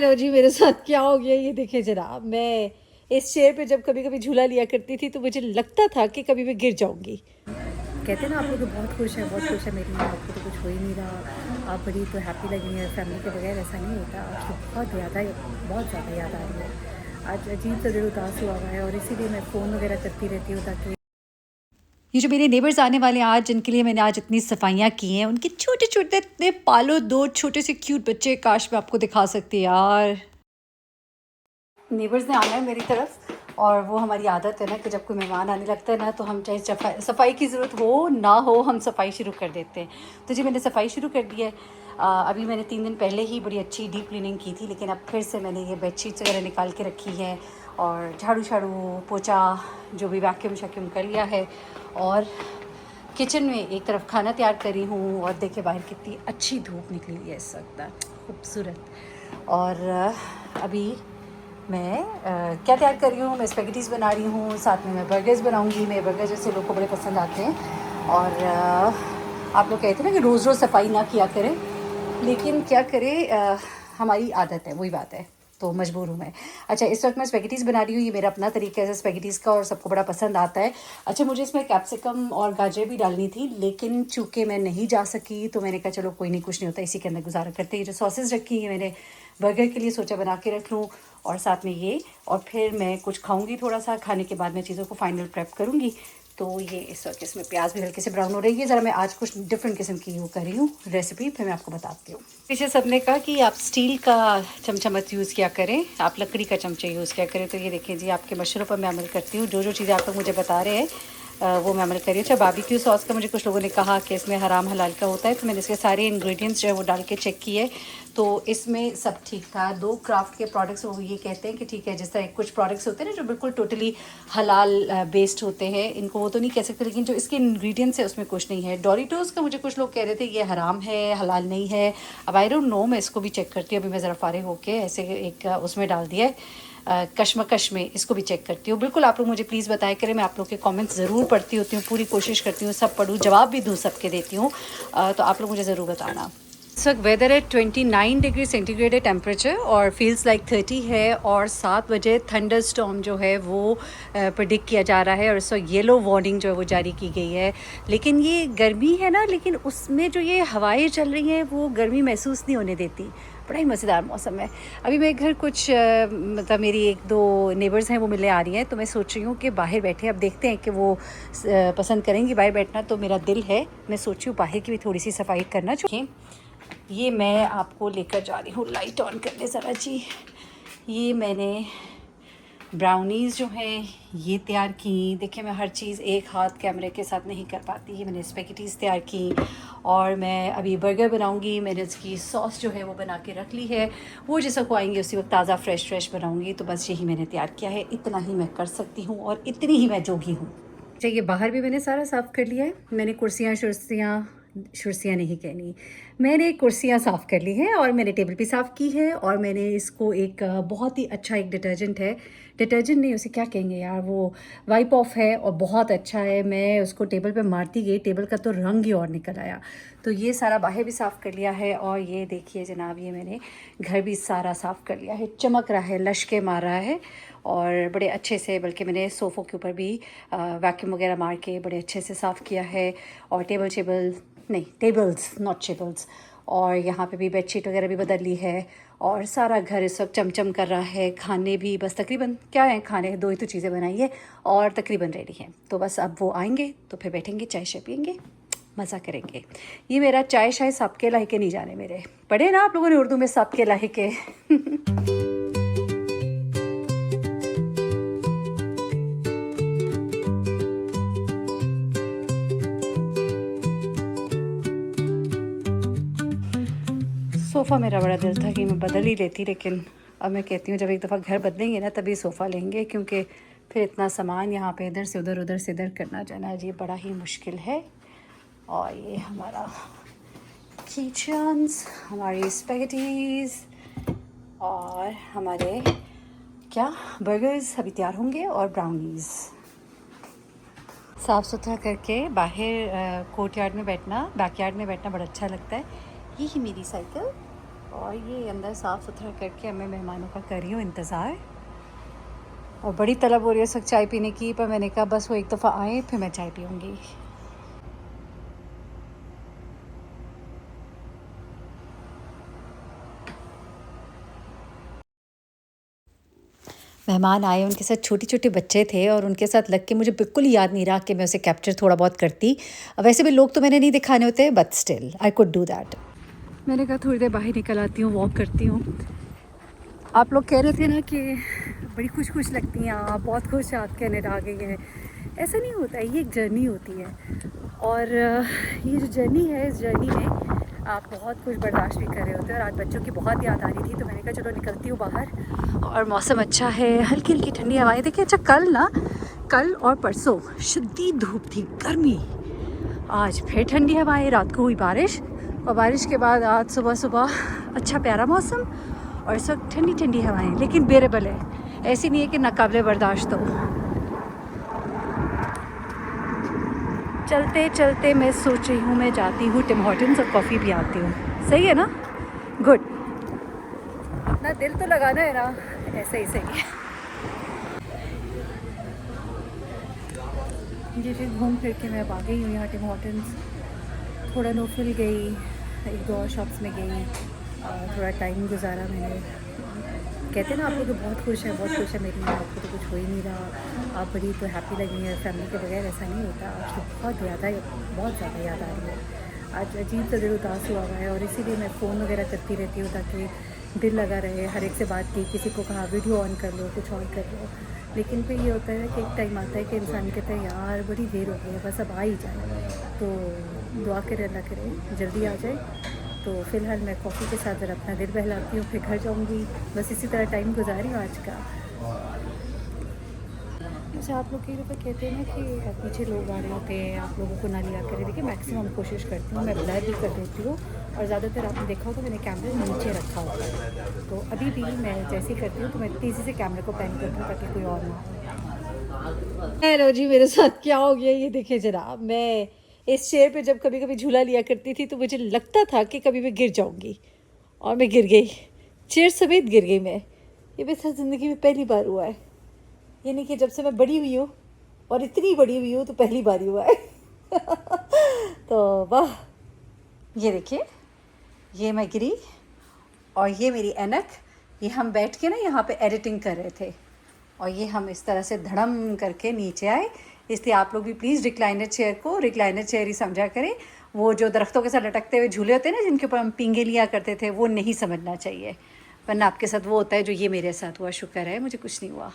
लो जी, मेरे साथ क्या हो गया ये देखिए जनाब। मैं इस चेयर पे जब कभी कभी झूला लिया करती थी तो मुझे लगता था कि कभी मैं गिर जाऊंगी। कहते हैं ना आप लोग तो बहुत खुश है मेरी, आपको तो कुछ हो ही नहीं रहा, आप बड़ी तो हैप्पी लगी हैं फैमिली के बगैर। ऐसा नहीं होता, आज तो बहुत ज़्यादा याद आ रही है। आज अजीब सा दिल उदास हुआ हुआ है और इसीलिए मैं फ़ोन वगैरह करती रहती हूँ ताकि ये जो मेरे नेबर्स आने वाले हैं आज, जिनके लिए मैंने आज इतनी सफाइयाँ की हैं, उनके छोटे छोटे इतने पालो दो छोटे से क्यूट बच्चे, काश मैं आपको दिखा सकती यार। नेबर्स ने आना है मेरी तरफ और वो हमारी आदत है ना कि जब कोई मेहमान आने लगता है ना तो हम चाहे सफाई की ज़रूरत हो ना हो, हम सफाई शुरू कर देते हैं। तो जी मैंने सफाई शुरू कर दी है। अभी मैंने 3 दिन पहले ही बड़ी अच्छी डीप क्लीनिंग की थी, लेकिन अब फिर से मैंने ये बेडशीट्स वगैरह निकाल के रखी है और झाड़ू झाड़ू पोछा जो भी वैक्यूम शैक्यूम कर लिया है। और किचन में एक तरफ खाना तैयार करी हूँ और देखिए बाहर कितनी अच्छी धूप निकली हुई है इस वक्त, खूबसूरत। और अभी मैं क्या तैयार कर रही हूँ, मैं स्पेगेटीज़ बना रही हूँ, साथ में मैं बर्गर्स बनाऊँगी। मेरे बर्गर जैसे लोग को बड़े पसंद आते हैं। और आप लोग कहते हैं ना कि रोज़ रोज़ सफाई ना किया करें, लेकिन क्या करें, हमारी आदत है, वही बात है, तो मजबूर हूँ मैं। अच्छा, इस वक्त मैं स्पेगेटीज़ बना रही हूँ, ये मेरा अपना तरीका है स्पेगेटीज़ का और सबको बड़ा पसंद आता है। अच्छा, मुझे इसमें कैप्सिकम और गाजर भी डालनी थी, लेकिन चूँकि मैं नहीं जा सकी तो मैंने कहा चलो कोई नहीं, कुछ नहीं होता, इसी के अंदर गुजारा करते हैं। ये जो सॉसेस रखी हैं मैंने बर्गर के लिए सोचा बना के रख लूँ और साथ में ये, और फिर मैं कुछ खाऊंगी, थोड़ा सा खाने के बाद मैं चीज़ों को फाइनल प्रेप करूँगी। तो ये इस वक्त इसमें प्याज भी हल्के से ब्राउन हो रही है। ज़रा मैं आज कुछ डिफरेंट किस्म की वो कर रही हूँ रेसिपी, फिर मैं आपको बताती हूँ। पीछे सबने कहा कि आप स्टील का चमचा मत यूज़ किया करें, आप लकड़ी का चमचा यूज़ किया करें। तो ये देखिए जी, आपके मशवरों पर मैं अमल करती हूँ। जो जो चीज़ें आप लोग मुझे बता रहे हैं वो मैं अमल करी। अच्छा, बारबेक्यू सॉस का मुझे कुछ लोगों ने कहा कि इसमें हराम हलाल का होता है, तो मैंने इसके सारे इंग्रेडिएंट्स जो है वो डाल के चेक किए, तो इसमें सब ठीक था। 2 क्राफ्ट के प्रोडक्ट्स वो ये कहते हैं कि ठीक है, जिस तरह कुछ प्रोडक्ट्स होते हैं ना जो बिल्कुल टोटली हलाल बेस्ड होते हैं, इनको वो तो नहीं कह सकते, लेकिन जो इसके इंग्रेडिएंट्स है उसमें कुछ नहीं है। डोरिटोज़ का मुझे कुछ लोग कह रहे थे ये हराम है, हलाल नहीं है। अब आई डोंट नो, मैं इसको भी चेक करती हूँ। अभी मैं ज़रा फारिग होके ऐसे एक उसमें डाल दिया है कशमकश में, इसको भी चेक करती हूँ। बिल्कुल आप लोग मुझे प्लीज़ बताया करें, मैं आप लोग के कमेंट्स ज़रूर पढ़ती होती हूँ, पूरी कोशिश करती हूँ सब पढ़ूँ, जवाब भी दूँ, सबके देती हूँ। तो आप लोग मुझे ज़रूर बताना। इस वक्त वेदर है 29 डिग्री सेंटीग्रेड है टेम्परेचर और फील्स लाइक 30 है। और 7 बजे थंडर स्टॉर्म जो है वो प्रेडिक्ट किया जा रहा है और इस वक्त येलो वार्निंग जो है वो जारी की गई है। लेकिन ये गर्मी है ना, लेकिन उसमें जो ये हवाएं चल रही हैं वो गर्मी महसूस नहीं होने देती। बड़ा ही मज़ेदार मौसम है। अभी मेरे घर कुछ मतलब मेरी 1-2 नेबर्स हैं वो मिलने आ रही हैं, तो मैं सोच रही हूँ कि बाहर बैठे, अब देखते हैं कि वो पसंद करेंगी बाहर बैठना। तो मेरा दिल है, मैं सोच रही हूँ बाहर की भी थोड़ी सी सफाई करना चाहिए। ये मैं आपको लेकर जा रही हूँ, लाइट ऑन करने ज़रा जी। ये मैंने ब्राउनीज़ जो हैं ये तैयार की। देखिए मैं हर चीज़ एक हाथ कैमरे के साथ नहीं कर पाती। ये मैंने स्पेगेटीज़ तैयार की और मैं अभी बर्गर बनाऊंगी। मैंने इसकी सॉस जो है वो बना के रख ली है, वो जैसा को आएंगे उसी वक्त ताज़ा फ्रेश बनाऊंगी। तो बस यही मैंने तैयार किया है, इतना ही मैं कर सकती हूँ और इतनी ही मैं जोगी हूँ। चाहिए बाहर भी मैंने सारा साफ़ कर लिया है। मैंने कुर्सियाँ शुर्सियाँ नहीं कहनी, मैंने कुर्सियाँ साफ़ कर ली हैं और मैंने टेबल भी साफ़ की है। और मैंने इसको एक बहुत ही अच्छा एक डिटर्जेंट है, डिटर्जेंट नहीं उसे क्या कहेंगे यार, वो वाइप ऑफ है और बहुत अच्छा है। मैं उसको टेबल पे मारती गई, टेबल का तो रंग ही और निकल आया। तो ये सारा बाहर भी साफ़ कर लिया है और ये देखिए जनाब, ये मैंने घर भी सारा साफ़ कर लिया है। चमक रहा है, लश्के मार रहा है और बड़े अच्छे से, बल्कि मैंने सोफ़ों के ऊपर भी वैक्यूम वगैरह मार के बड़े अच्छे से साफ़ किया है। और टेबल्स नॉट टेबल्स, और यहाँ पे भी बेडशीट वगैरह भी बदल ली है और सारा घर इस वक्त चमचम कर रहा है। खाने भी बस तकरीबन क्या है, खाने 2 ही तो चीज़ें बनाई है और तकरीबन रेडी हैं। तो बस अब वो आएंगे तो फिर बैठेंगे, चाय शाय पियेंगे, मज़ा करेंगे। ये मेरा चाय शाय सबके लायके नहीं जाने मेरे, पढ़े ना आप लोगों ने उर्दू में सबके लायके। सोफ़ा मेरा बड़ा दिल था कि मैं बदल ही लेती, लेकिन अब मैं कहती हूँ जब एक दफ़ा घर बदलेंगे ना तभी सोफ़ा लेंगे, क्योंकि फिर इतना सामान यहाँ पे इधर से उधर से इधर करना जाना जी बड़ा ही मुश्किल है। और ये हमारा किचन्स, हमारी स्पेगेटीज़ और हमारे क्या बर्गर्स अभी तैयार होंगे और ब्राउनीज़। साफ़ सुथरा करके बाहर कोर्ट यार्ड में बैठना, बैक यार्ड में बैठना बड़ा अच्छा लगता है। यही मेरी साइकिल और ये अंदर साफ़ सुथरा करके मैं मेहमानों का कर रही हूँ इंतज़ार। और बड़ी तलब हो रही है इस वक्त चाय पीने की, पर मैंने कहा बस वो एक दफ़ा आए फिर मैं चाय पीऊँगी। मेहमान आए, उनके साथ छोटे-छोटे बच्चे थे और उनके साथ लग के मुझे बिल्कुल ही याद नहीं रहा कि मैं उसे कैप्चर थोड़ा बहुत करती। वैसे भी लोग तो मैंने नहीं दिखाने होते, but still I could do that. मैंने कहा थोड़ी देर बाहर निकल आती हूँ, वॉक करती हूँ। आप लोग कह रहे थे ना कि बड़ी खुश लगती हैं आप, बहुत खुश आप कनाडा आ गई हैं। ऐसा नहीं होता है, ये एक जर्नी होती है। और ये जो जर्नी है, इस जर्नी में आप बहुत कुछ बर्दाश्त भी कर रहे होते हैं। और आज बच्चों की बहुत याद आ रही थी, तो मैंने कहा चलो निकलती हूँ बाहर। और मौसम अच्छा है, हल्की हल्की ठंडी हवाएं। देखिए अच्छा, कल और परसों शदीद धूप थी, गर्मी। आज फिर ठंडी हवाएं, रात को हुई बारिश, और बारिश के बाद आज सुबह सुबह अच्छा प्यारा मौसम, और इस वक्त ठंडी ठंडी हवाएं, लेकिन बेरेबल है, ऐसी नहीं है कि नाकाबिले बर्दाश्त हो। चलते चलते मैं सोच रही हूँ मैं जाती हूँ टिम हॉर्टन्स और कॉफ़ी भी आती हूँ। सही है ना? गुड। अपना दिल तो लगाना है ना, ऐसे ही सही है। ये फिर घूम फिर के मैं अब आ गई हूँ यहाँ टिम हॉर्टन्स। थोड़ा नोफिल गई, एक दो और शॉप्स में गई, थोड़ा टाइम गुजारा मैंने। कहते हैं ना आप लोग तो बहुत खुश है मेरी, आपको तो कुछ हो ही नहीं रहा, आप बड़ी तो हैप्पी लगी हैं फैमिली के बगैर। ऐसा नहीं होता, आज तो बहुत ज़्यादा याद आ रही है। आज अजीब सा दिल उदास हुआ है, और इसीलिए मैं फ़ोन वगैरह करती रहती हूँ ताकि दिल लगा रहे। हर एक से बात की, किसी को कहा वीडियो ऑन कर लो, कुछ और कर लो, लेकिन फिर ये होता है कि एक टाइम आता है कि इंसान कहता है यार बड़ी देर हो गई है, बस अब आ ही जाए। तो दुआ करे अल्लाह करे जल्दी आ जाए। तो फ़िलहाल मैं कॉफ़ी के साथ ज़रा अपना दिल बहलाती हूँ, फिर घर जाऊँगी। बस इसी तरह टाइम गुजारी हूँ आज का। जैसे आप लोग कई दफ़ा कहते हैं ना कि पीछे लोग आ रहे होते हैं, आप लोगों को ना लिया करें। देखिए मैक्सिमम कोशिश करती हूँ, मैं ब्लर भी कर देती हूँ, और ज़्यादातर आपने देखा हो तो मैंने कैमरा नीचे रखा होता है। तो अभी भी मैं जैसे ही करती हूँ तो मैं तेज़ी से कैमरे को पैन करती हूँ ताकि कोई और ना हो। हेलो जी, मेरे साथ क्या हो गया ये देखिए जनाब। मैं इस चेयर पे जब कभी कभी झूला लिया करती थी तो मुझे लगता था कि कभी मैं गिर जाऊंगी, और मैं गिर गई, चेयर समेत गिर गई मैं। ये मेरे साथ ज़िंदगी में पहली बार हुआ है, यानी कि जब से मैं बड़ी हुई हूँ, और इतनी बड़ी हुई हूँ, तो पहली बार ही हुआ है। तो वाह, ये देखिए, ये मैं गिरी, और ये मेरी ऐनक। ये हम बैठ के ना यहाँ पे एडिटिंग कर रहे थे, और ये हम इस तरह से धड़म करके नीचे आए। इसलिए आप लोग भी प्लीज़ रिक्लाइनर चेयर को रिक्लाइनर चेयर ही समझा करें। वो जो दरख्तों के साथ लटकते हुए झूले होते हैं ना, जिनके ऊपर हम पींगे लिया करते थे, वो नहीं समझना चाहिए, वरना आपके साथ वो होता है जो ये मेरे साथ हुआ। शुक्र है मुझे कुछ नहीं हुआ।